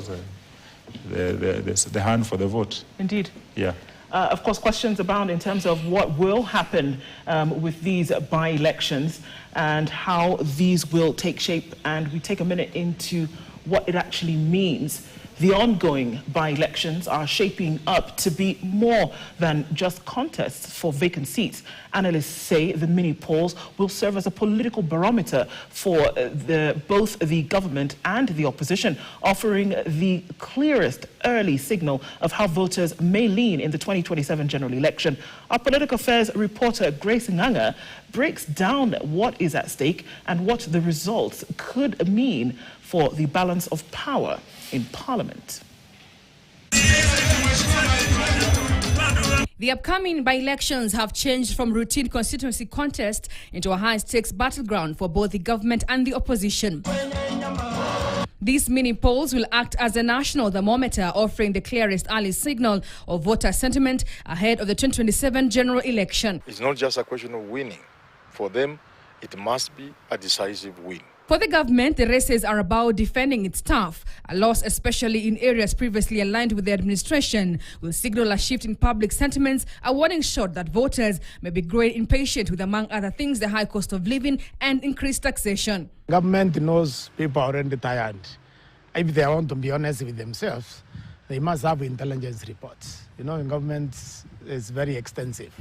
was the hand for the vote. Indeed. Yeah. Of course, questions abound in terms of what will happen with these by-elections and how these will take shape. And we take a minute into what it actually means. The ongoing by-elections are shaping up to be more than just contests for vacant seats. Analysts say the mini polls will serve as a political barometer for both the government and the opposition, offering the clearest early signal of how voters may lean in the 2027 general election. Our political affairs reporter Grace Nganga breaks down what is at stake and what the results could mean for the balance of power in Parliament. The upcoming by-elections have changed from routine constituency contest into a high-stakes battleground for both the government and the opposition. These mini polls will act as a national thermometer, offering the clearest early signal of voter sentiment ahead of the 2027 general election. It's not just a question of winning. For them, it must be a decisive win. For the government, the races are about defending its turf. A loss, especially in areas previously aligned with the administration, will signal a shift in public sentiments, a warning shot that voters may be growing impatient with, among other things, the high cost of living and increased taxation. Government knows people are already tired. If they want to be honest with themselves, they must have intelligence reports. You know, government is very extensive.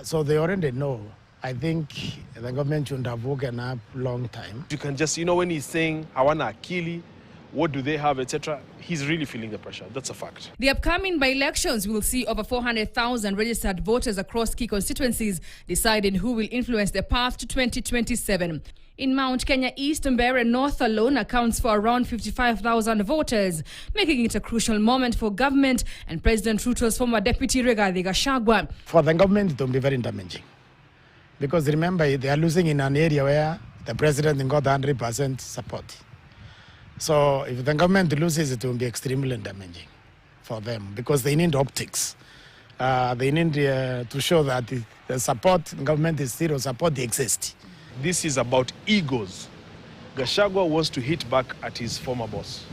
So they already know. I think the government should have woken up long time. You can just, when he's saying, I want to kill you, what do they have, etc., he's really feeling the pressure. That's a fact. The upcoming by-elections will see over 400,000 registered voters across key constituencies deciding who will influence the path to 2027. In Mount Kenya East, Mbeere North alone accounts for around 55,000 voters, making it a crucial moment for government and President Ruto's former deputy Rigathi Gachagua. For the government, it will be very damaging. Because remember, they are losing in an area where the president got 100% support. So if the government loses, it will be extremely damaging for them because they need optics. They need to show that the support, government is still support exists. This is about egos. Gachagua wants to hit back at his former boss.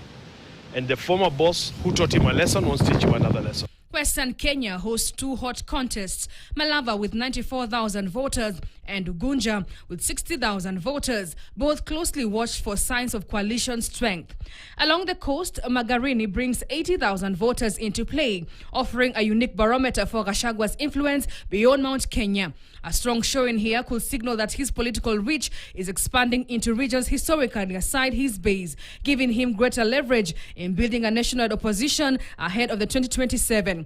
And the former boss who taught him a lesson wants to teach him another lesson. Western Kenya hosts two hot contests, Malava with 94,000 voters and Ugunja with 60,000 voters, both closely watched for signs of coalition strength. Along the coast, Magarini brings 80,000 voters into play, offering a unique barometer for Gashagua's influence beyond Mount Kenya. A strong showing here could signal that his political reach is expanding into regions historically aside his base, giving him greater leverage in building a national opposition ahead of the 2027.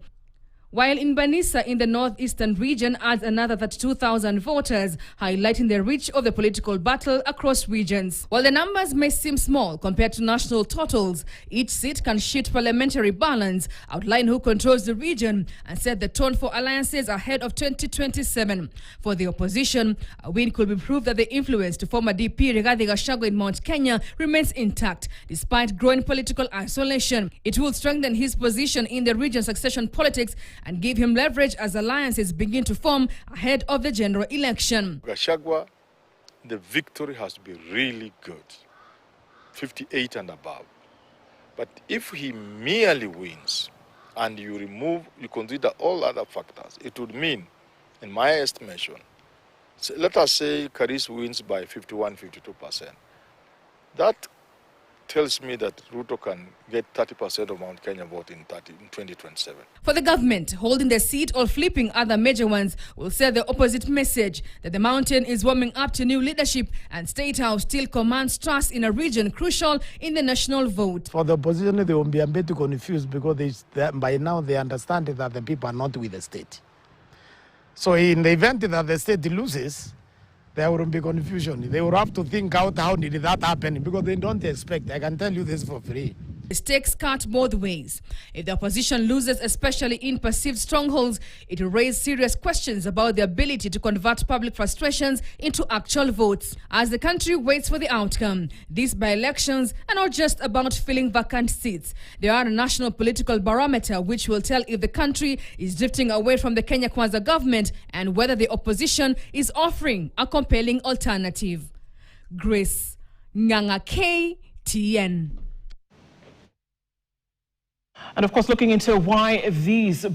While in Banisa in the northeastern region adds another 32,000 voters, highlighting the reach of the political battle across regions. While the numbers may seem small compared to national totals, each seat can shift parliamentary balance, outline who controls the region, and set the tone for alliances ahead of 2027. For the opposition, a win could be proof that the influence to former DP Rigathi Gachagua in Mount Kenya remains intact, despite growing political isolation. It will strengthen his position in the region's succession politics and give him leverage as alliances begin to form ahead of the general election. Gachagua, the victory has to be really good, 58 and above. But if he merely wins and you consider all other factors, it would mean, in my estimation, let us say Karis wins by 51, 52%. That tells me that Ruto can get 30% of Mount Kenya vote in 2027. For the government, holding the seat or flipping other major ones will send the opposite message, that the mountain is warming up to new leadership and State House still commands trust in a region crucial in the national vote. For the opposition, they will be a bit confused because by now they understand that the people are not with the state. So in the event that the state loses, there will be confusion. They will have to think out how did that happen because they don't expect. I can tell you this for free. The stakes cut both ways. If the opposition loses, especially in perceived strongholds, it will raise serious questions about the ability to convert public frustrations into actual votes. As the country waits for the outcome, these by-elections are not just about filling vacant seats. They are a national political barometer which will tell if the country is drifting away from the Kenya Kwanza government and whether the opposition is offering a compelling alternative. Grace Nganga, KTN. And of course, looking into why these